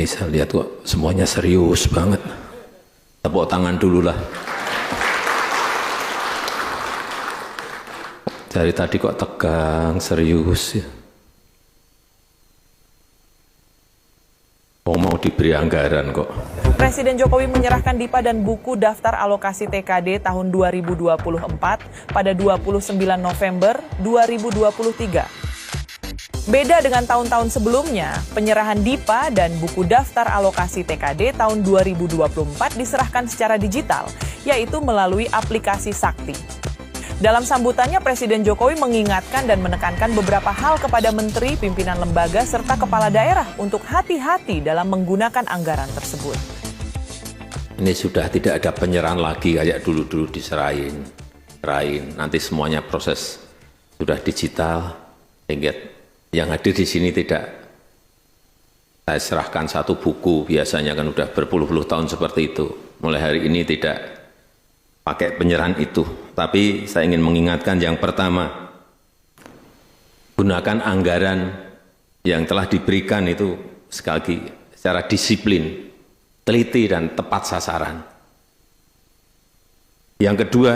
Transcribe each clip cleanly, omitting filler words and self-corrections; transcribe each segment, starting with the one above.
saya lihat kok semuanya serius banget. Tepuk tangan dulu lah. Dari tadi kok tegang, serius ya. Mau diberi anggaran kok. Presiden Jokowi menyerahkan DIPA dan buku daftar alokasi TKD tahun 2024 pada 29 November 2023. Beda dengan tahun-tahun sebelumnya, penyerahan DIPA dan buku daftar alokasi TKD tahun 2024 diserahkan secara digital, yaitu melalui aplikasi Sakti. Dalam sambutannya, Presiden Jokowi mengingatkan dan menekankan beberapa hal kepada menteri, pimpinan lembaga, serta kepala daerah untuk hati-hati dalam menggunakan anggaran tersebut. Ini sudah tidak ada penyerahan lagi kayak dulu-dulu diserahin. Nanti semuanya proses sudah digital, sehingga yang hadir di sini tidak saya serahkan satu buku, biasanya kan udah berpuluh-puluh tahun seperti itu. Mulai hari ini tidak pakai penyerahan itu. Tapi saya ingin mengingatkan yang pertama, gunakan anggaran yang telah diberikan itu sekali lagi secara disiplin, teliti dan tepat sasaran. Yang kedua,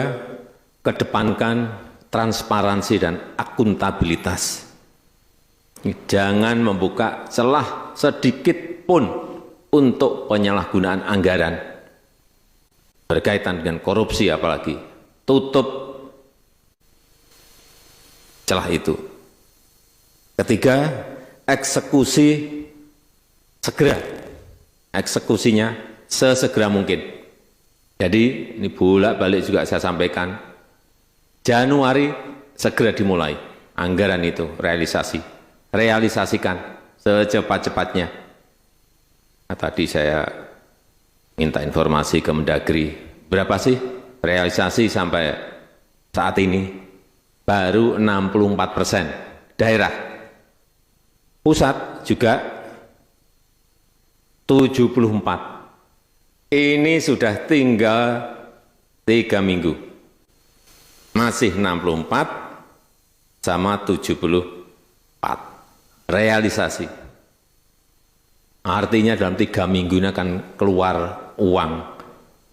kedepankan transparansi dan akuntabilitas. Jangan membuka celah sedikit pun untuk penyalahgunaan anggaran berkaitan dengan korupsi, apalagi tutup celah itu. Ketiga, eksekusi segera, eksekusinya sesegera mungkin. Jadi ini bolak-balik juga saya sampaikan, Januari segera dimulai anggaran itu realisasikan secepat-cepatnya. Nah, tadi saya minta informasi ke Mendagri, berapa sih realisasi sampai saat ini? Baru 64%. Daerah, pusat juga 74%. Ini sudah tinggal 3 minggu. Masih 64 sama 74. Realisasi. Artinya dalam 3 minggu ini akan keluar uang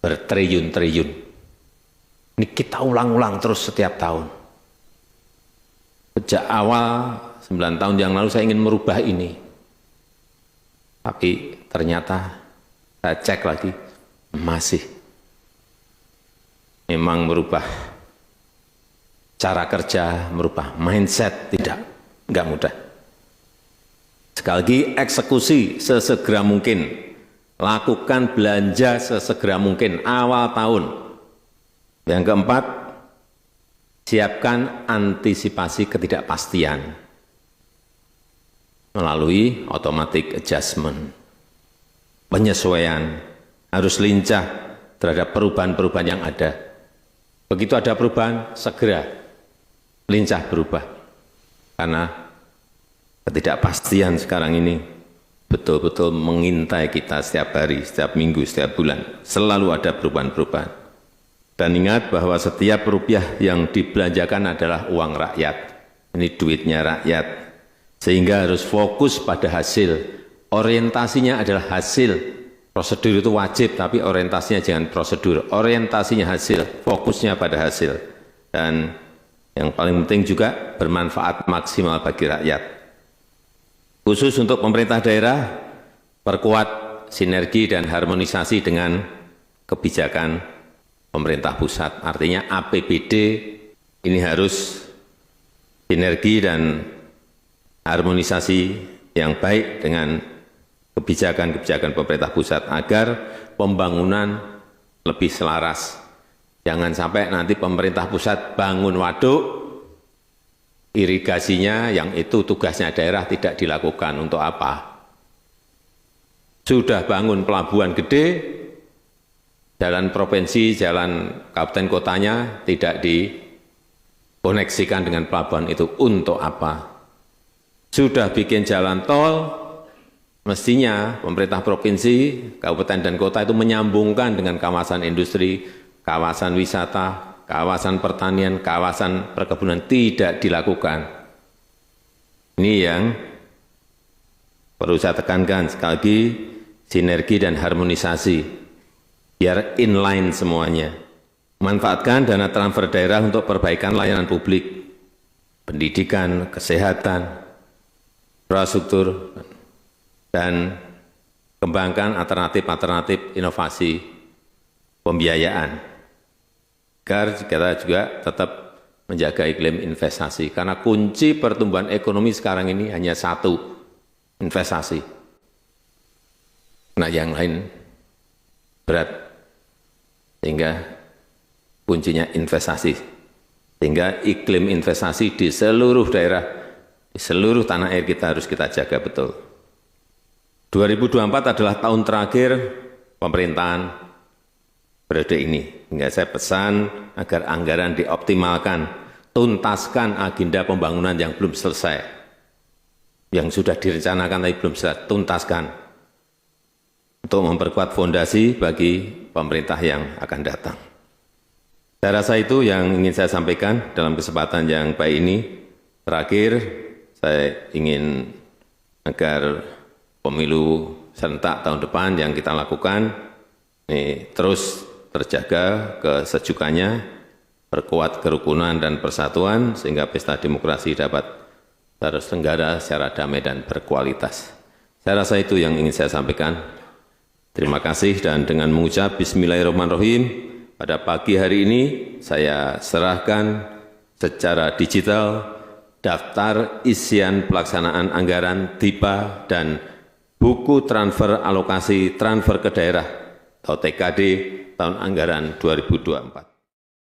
bertriliun-triliun. Ini kita ulang-ulang terus setiap tahun. Sejak awal 9 tahun yang lalu saya ingin merubah ini. Tapi ternyata saya cek lagi, masih. Memang merubah cara kerja, merubah mindset, enggak mudah. Sekali lagi, eksekusi sesegera mungkin. Lakukan belanja sesegera mungkin awal tahun. Yang keempat, siapkan antisipasi ketidakpastian melalui automatic adjustment. Penyesuaian harus lincah terhadap perubahan-perubahan yang ada. Begitu ada perubahan, segera lincah berubah. Karena ketidakpastian sekarang ini betul-betul mengintai kita setiap hari, setiap minggu, setiap bulan. Selalu ada perubahan-perubahan. Dan ingat bahwa setiap rupiah yang dibelanjakan adalah uang rakyat. Ini duitnya rakyat. Sehingga harus fokus pada hasil. Orientasinya adalah hasil. Prosedur itu wajib, tapi orientasinya jangan prosedur. Orientasinya hasil, fokusnya pada hasil. Dan yang paling penting juga bermanfaat maksimal bagi rakyat. Khusus untuk pemerintah daerah, perkuat sinergi dan harmonisasi dengan kebijakan pemerintah pusat. Artinya APBD ini harus sinergi dan harmonisasi yang baik dengan kebijakan-kebijakan pemerintah pusat agar pembangunan lebih selaras. Jangan sampai nanti pemerintah pusat bangun waduk, irigasinya yang itu tugasnya daerah tidak dilakukan. Untuk apa? Sudah bangun pelabuhan gede, jalan provinsi, jalan kabupaten kotanya tidak dikoneksikan dengan pelabuhan itu. Untuk apa? Sudah bikin jalan tol, mestinya pemerintah provinsi, kabupaten dan kota itu menyambungkan dengan kawasan industri, kawasan wisata, kawasan pertanian, kawasan perkebunan. Tidak dilakukan. Ini yang perlu saya tekankan sekali lagi, sinergi dan harmonisasi, biar inline semuanya. Manfaatkan dana transfer daerah untuk perbaikan layanan publik, pendidikan, kesehatan, infrastruktur, dan kembangkan alternatif-alternatif inovasi pembiayaan. Agar kita juga tetap menjaga iklim investasi. Karena kunci pertumbuhan ekonomi sekarang ini hanya satu, investasi. Nah, yang lain berat. Sehingga kuncinya investasi. Sehingga iklim investasi di seluruh daerah, di seluruh tanah air kita harus kita jaga betul. 2024 adalah tahun terakhir pemerintahan periode ini. Hingga saya pesan agar anggaran dioptimalkan, tuntaskan agenda pembangunan yang belum selesai, yang sudah direncanakan tapi belum selesai, tuntaskan, untuk memperkuat fondasi bagi pemerintah yang akan datang. Saya rasa itu yang ingin saya sampaikan dalam kesempatan yang baik ini. Terakhir, saya ingin agar pemilu serentak tahun depan yang kita lakukan ini terus terjaga kesejukannya, perkuat kerukunan dan persatuan, sehingga pesta demokrasi dapat terselenggara secara damai dan berkualitas. Saya rasa itu yang ingin saya sampaikan. Terima kasih, dan dengan mengucap Bismillahirrahmanirrahim, pada pagi hari ini saya serahkan secara digital daftar isian pelaksanaan anggaran TIPA dan buku transfer alokasi transfer ke daerah atau TKD tahun anggaran 2024.